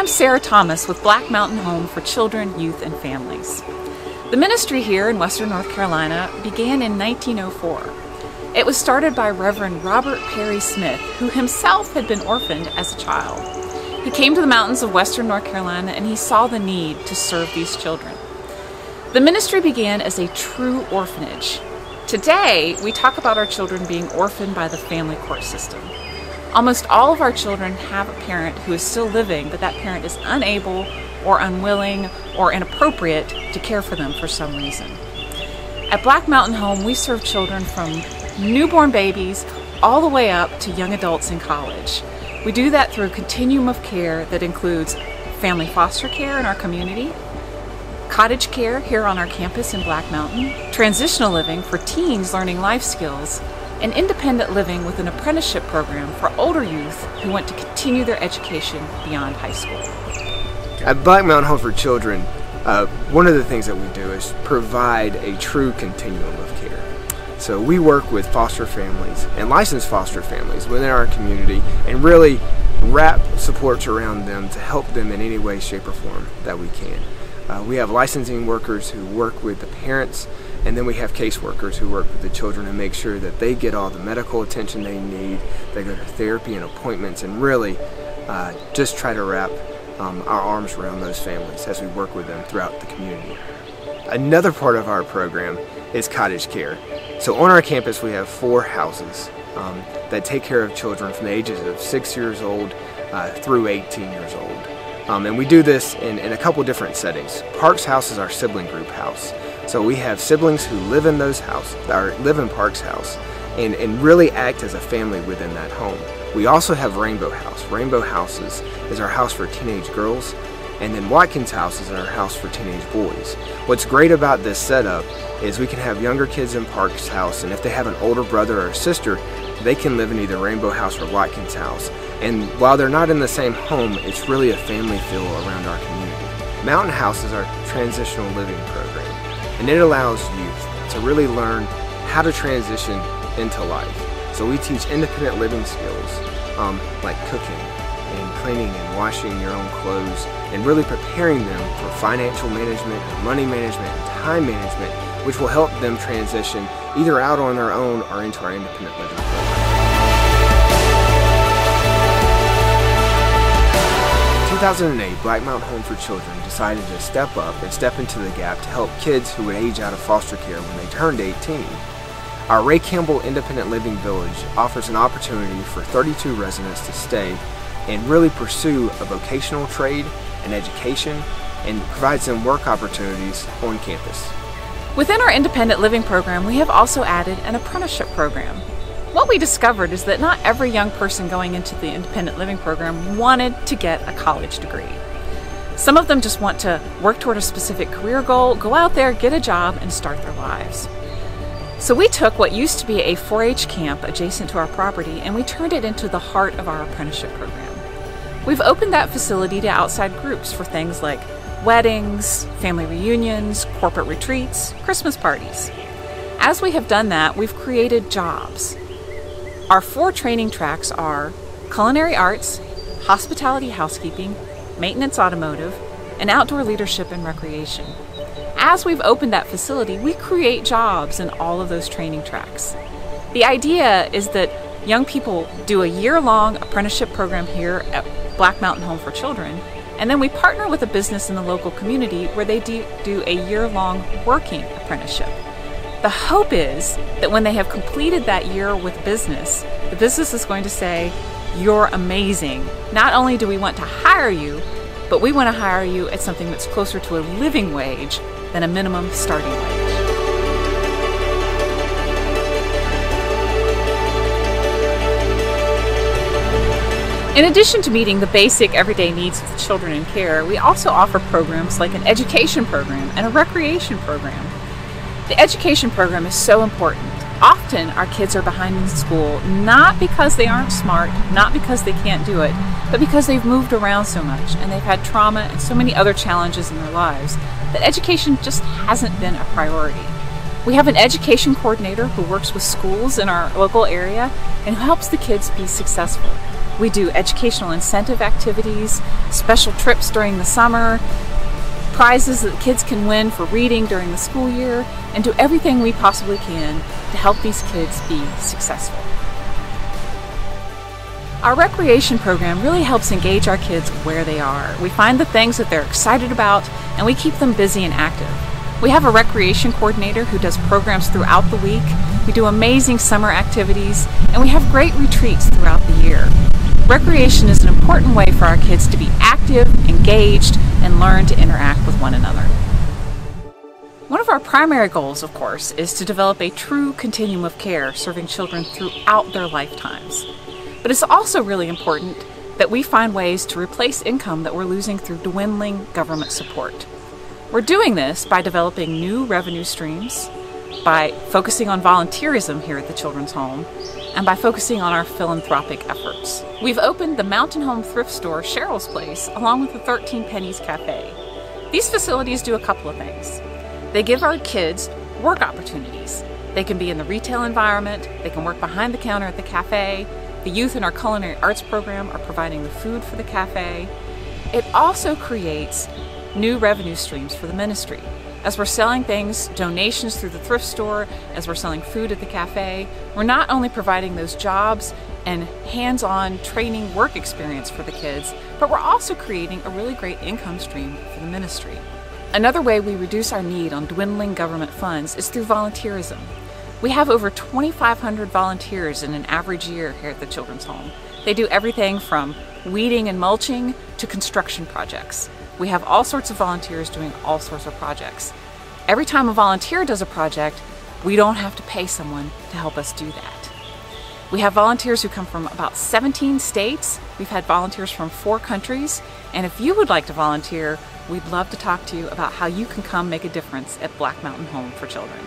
I'm Sarah Thomas with Black Mountain Home for Children, Youth, and Families. The ministry here in Western North Carolina began in 1904. It was started by Reverend Robert Perry Smith, who himself had been orphaned as a child. He came to the mountains of Western North Carolina and he saw the need to serve these children. The ministry began as a true orphanage. Today, we talk about our children being orphaned by the family court system. Almost all of our children have a parent who is still living, but that parent is unable or unwilling or inappropriate to care for them for some reason. At Black Mountain Home, we serve children from newborn babies all the way up to young adults in college. We do that through a continuum of care that includes family foster care in our community, cottage care here on our campus in Black Mountain, transitional living for teens learning life skills, and independent living with an apprenticeship program for older youth who want to continue their education beyond high school. At Black Mountain Home for Children, one of the things that we do is provide a true continuum of care. So we work with foster families and licensed foster families within our community and really wrap supports around them to help them in any way, shape, or form that we can. We have licensing workers who work with the parents, and then we have caseworkers who work with the children and make sure that they get all the medical attention they need, they go to therapy and appointments, and really just try to wrap our arms around those families as we work with them throughout the community. Another part of our program is cottage care. So on our campus we have 4 houses that take care of children from the ages of 6 years old through 18 years old. And we do this in a couple different settings. Parks House is our sibling group house. So we have siblings who live in those houses, or live in Parks House, and really act as a family within that home. We also have Rainbow House. Rainbow House is our house for teenage girls, and then Watkins House is our house for teenage boys. What's great about this setup is we can have younger kids in Parks House, and if they have an older brother or sister, they can live in either Rainbow House or Watkins House. And while they're not in the same home, it's really a family feel around our community. Mountain House is our transitional living program, and it allows youth to really learn how to transition into life. So we teach independent living skills like cooking and cleaning and washing your own clothes, and really preparing them for financial management, money management, and time management, which will help them transition either out on their own or into our independent living program. In 2008, Black Mountain Home for Children decided to step up and step into the gap to help kids who would age out of foster care when they turned 18. Our Ray Campbell Independent Living Village offers an opportunity for 32 residents to stay and really pursue a vocational trade and education, and provides them work opportunities on campus. Within our independent living program, we have also added an apprenticeship program. What we discovered is that not every young person going into the independent living program wanted to get a college degree. Some of them just want to work toward a specific career goal, go out there, get a job, and start their lives. So we took what used to be a 4-H camp adjacent to our property and we turned it into the heart of our apprenticeship program. We've opened that facility to outside groups for things like weddings, family reunions, corporate retreats, Christmas parties. As we have done that, we've created jobs. Our 4 training tracks are culinary arts, hospitality housekeeping, maintenance automotive, and outdoor leadership and recreation. As we've opened that facility, we create jobs in all of those training tracks. The idea is that young people do a year-long apprenticeship program here at Black Mountain Home for Children, and then we partner with a business in the local community where they do a year-long working apprenticeship. The hope is that when they have completed that year with business, the business is going to say, "You're amazing. Not only do we want to hire you, but we want to hire you at something that's closer to a living wage than a minimum starting wage." In addition to meeting the basic everyday needs of the children in care, we also offer programs like an education program and a recreation program. The education program is so important. Often our kids are behind in school, not because they aren't smart, not because they can't do it, but because they've moved around so much and they've had trauma and so many other challenges in their lives that education just hasn't been a priority. We have an education coordinator who works with schools in our local area and who helps the kids be successful. We do educational incentive activities, special trips during the summer, prizes that kids can win for reading during the school year, and do everything we possibly can to help these kids be successful. Our recreation program really helps engage our kids where they are. We find the things that they're excited about, and we keep them busy and active. We have a recreation coordinator who does programs throughout the week. We do amazing summer activities, and we have great retreats throughout the year. Recreation is an important way for our kids to be active, engaged, and learn to interact with one another. One of our primary goals, of course, is to develop a true continuum of care serving children throughout their lifetimes. But it's also really important that we find ways to replace income that we're losing through dwindling government support. We're doing this by developing new revenue streams, by focusing on volunteerism here at the Children's Home, and by focusing on our philanthropic efforts. We've opened the Mountain Home thrift store, Cheryl's Place, along with the 13 Pennies Cafe. These facilities do a couple of things. They give our kids work opportunities. They can be in the retail environment, they can work behind the counter at the cafe. The youth in our culinary arts program are providing the food for the cafe. It also creates new revenue streams for the ministry. As we're selling things, donations through the thrift store, as we're selling food at the cafe, we're not only providing those jobs and hands-on training work experience for the kids, but we're also creating a really great income stream for the ministry. Another way we reduce our need on dwindling government funds is through volunteerism. We have over 2,500 volunteers in an average year here at the Children's Home. They do everything from weeding and mulching to construction projects. We have all sorts of volunteers doing all sorts of projects. Every time a volunteer does a project, we don't have to pay someone to help us do that. We have volunteers who come from about 17 states. We've had volunteers from 4 countries. And if you would like to volunteer, we'd love to talk to you about how you can come make a difference at Black Mountain Home for Children.